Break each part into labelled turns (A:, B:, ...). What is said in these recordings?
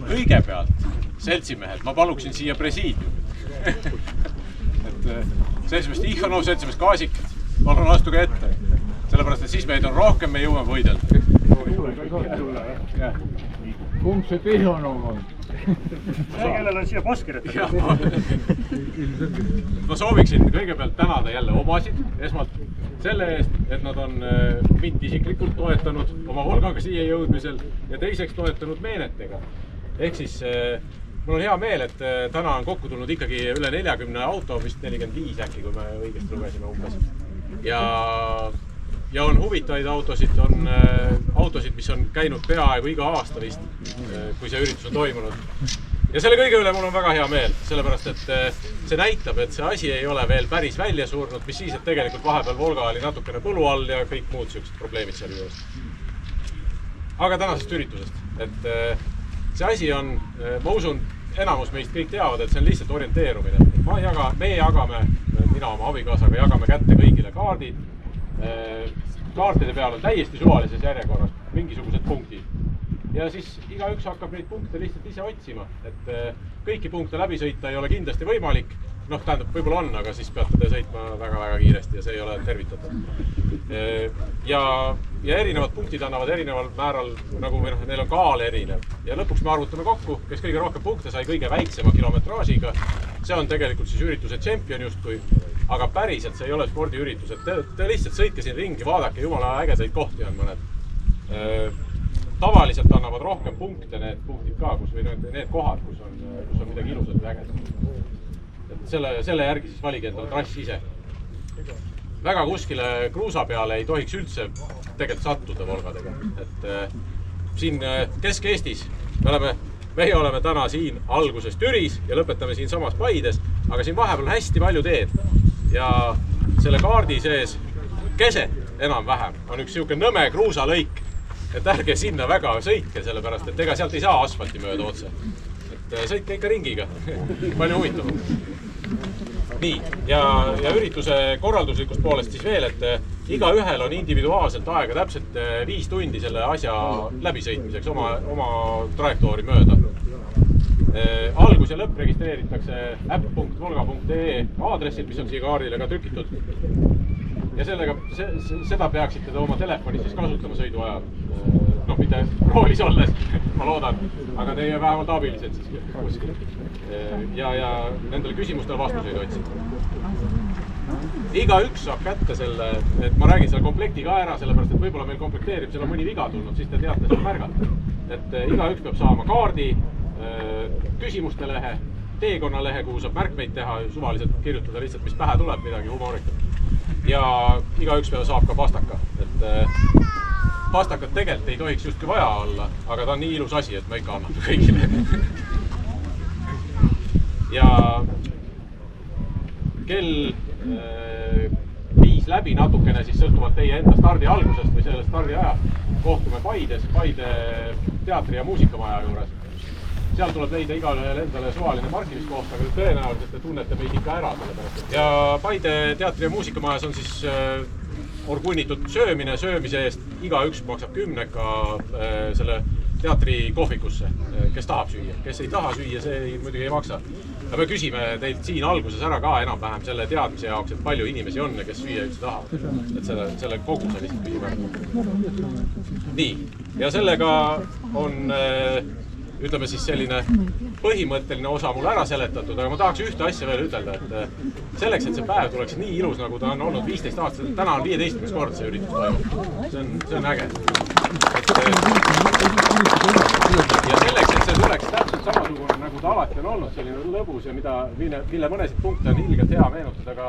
A: Kõigepealt, seltsimehed, ma paluksin siia presiidiumit. Seltsimeest Ihhanov, seltsimeest Kaasik, palun astuge ette. Sellepärast, et siis meid on rohkem, me jõuame võidelda.
B: Kumb see Ihhanov on?
C: See, kellel on siia Baskirit.
A: Ma sooviksin kõigepealt tänada jälle omasid, esmalt selle eest, et nad on mind isiklikult toetanud oma Volgaga siia jõudmisel ja teiseks toetanud meenetega. Ehk siis mul on hea meel, et täna on kokku tulnud ikkagi üle 40 auto, vist 45 äkki, kui me õigesti lugesime umbes. Ja on huvitavaid autosid, on autosid, mis on käinud peaaegu iga aasta vist, kui see üritus on toimunud. Ja selle kõige üle mul on väga hea meel, sellepärast, et see näitab, et see asi ei ole veel päris välja surnud, mis siis, et tegelikult vahepeal Volga oli natukene põlu all ja kõik muud sellised probleemid seal juures. Aga tänasest üritusest, et see asi on, ma usun, enamus meist kõik teavad, et see on lihtsalt orienteerumine. Me jagame, mina oma abikaasaga jagame kätte kõigile kaardid. Kaartide peal on täiesti suvalises järjekorras mingisugused punktid. Ja siis igaüks hakkab neid punkte lihtsalt ise otsima, et kõiki punkte läbi sõita ei ole kindlasti võimalik. Tähendab, võib-olla on, aga siis peate te sõitma väga-väga kiiresti ja see ei ole tervitatud. Ja erinevad punktid annavad erineval määral, nagu neil on kaal erinev. Ja lõpuks me arvutame kokku, kes kõige rohkem punkte sai kõige väiksema kilometraažiga. See on tegelikult siis ürituse tšempion justkui, aga päriselt see ei ole spordiüritus. Te lihtsalt sõitke siin ringi, vaadake, jumala ägedaid kohti on mõned. Tavaliselt annavad rohkem punkte need punktid ka, või need kohad, kus on midagi ilusat ja ägedat. selle järgi siis valige endale trass ise. Väga kuskile kruusa peale ei tohiks üldse tegelikult sattuda Volgadega. Et siin Kesk-Eestis meie oleme täna siin alguses Türis ja lõpetame siin samas Paides, aga siin vahepeal on hästi palju teed. Ja selle kaardi sees keset enam-vähem on üks siuke nõme kruusalõik, et ärge sinna väga sõitke, sellepärast, et ega sealt ei saa asfalti mööda otse. Et sõitke ikka ringiga, palju huvitavam. Nii, ja ürituse korralduslikust poolest siis veel, et iga ühel on individuaalselt aega täpselt 5 tundi selle asja läbisõitmiseks oma trajektoori mööda. Algus ja lõpp registreeritakse app.volga.ee aadressil, mis on siia kaardile ka trükitud. Ja seda peaksite te oma telefonis siis kasutama sõidu ajal. Noh, mitte roolis olles, ma loodan, aga teie vähemalt abilised siis kuskil. Ja nendele küsimustele vastuseid otsida. Iga üks saab kätte selle, et ma räägin selle komplekti ka ära, sellepärast, et võib-olla meil komplekteerimisel on mõni viga tulnud, siis te teate seda märgata. Et iga üks peab saama kaardi, küsimuste lehe, teekonna lehe, kuhu saab märkmeid teha, suvaliselt kirjutada lihtsalt, mis pähe tuleb, midagi humorikat. Ja iga üks saab ka pastaka. Et pastakat tegelikult ei tohiks justki vaja olla, aga ta on nii ilus asi, et ma ikka annan kõigile. Ja kell 5 läbi natukene, siis sõltuvalt teie enda stardi algusest või selle stardi aja, kohtume Paides, Paide teatri- ja muusikamaja juures. Seal tuleb leida igalühel endale suvaline parkimiskoht, aga tõenäoliselt te tunnete meid ikka ära sellepärast. Ja Paide teatri- ja muusikamajas on siis orgunnitud söömise eest. Iga üks maksab 10 selle teatri kohvikusse, kes tahab süüa. Kes ei taha süüa, see muidugi ei maksa. Ja me küsime teilt siin alguses ära ka enam-vähem selle teadmise jaoks, et palju inimesi on ja kes süüa üldse tahab. Et selle koguse lihtsalt küsime. Nii, ja sellega on ütleme siis selline põhimõtteline osa mul ära seletatud, aga ma tahaks ühte asja veel ütelda, et selleks, et see päev tuleks nii ilus, nagu ta on olnud 15 aastat, täna on 15. kord see üritus toimub. See on äge. Ja selleks, et see tuleks täpselt samasugune, nagu ta alati on olnud, selline lõbus ja mille mõnesid punkte on ilgelt hea meenutada ka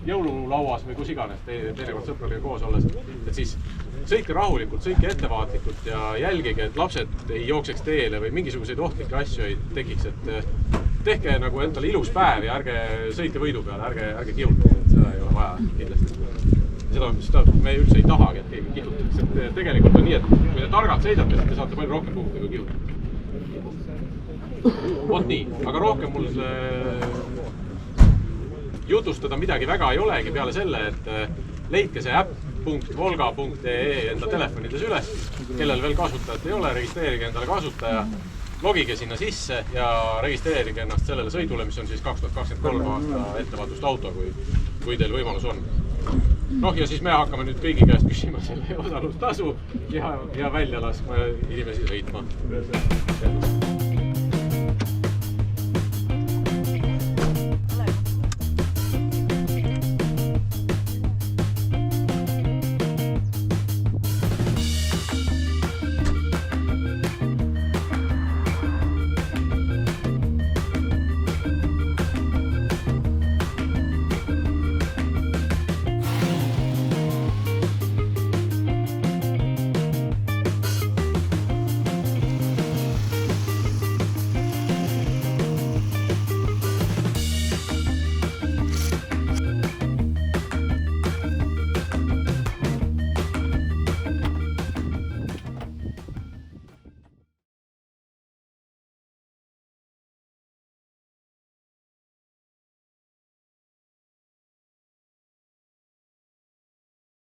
A: jõululauas või kus iganes, teinekord sõpradega koos olles, et siis sõitke rahulikult, sõitke ettevaatlikult ja jälgige, et lapsed ei jookseks teele või mingisuguseid ohtlikke asju ei tekiks, et tehke nagu endale ilus päev ja ärge sõitke võidu peale, ärge kihutage, et seda ei ole vaja kindlasti. Seda me üldse ei tahagi, et keegi kihutaks, et tegelikult on nii, et kui te targalt sõidate, siis te saate palju rohkem punkte kui kihutada. Vot nii, aga rohkem mul jutustada midagi väga ei olegi peale selle, et leidke see app.volga.ee enda telefonides üles, kellel veel kasutajat ei ole, registreerige endale kasutaja, logige sinna sisse ja registreerige ennast sellele sõidule, mis on siis 2023 aasta ettevaatust auto, kui teil võimalus on. Noh, ja siis me hakkame nüüd kõigi käest küsima selle osalustasu ja välja laskma inimesi sõitma.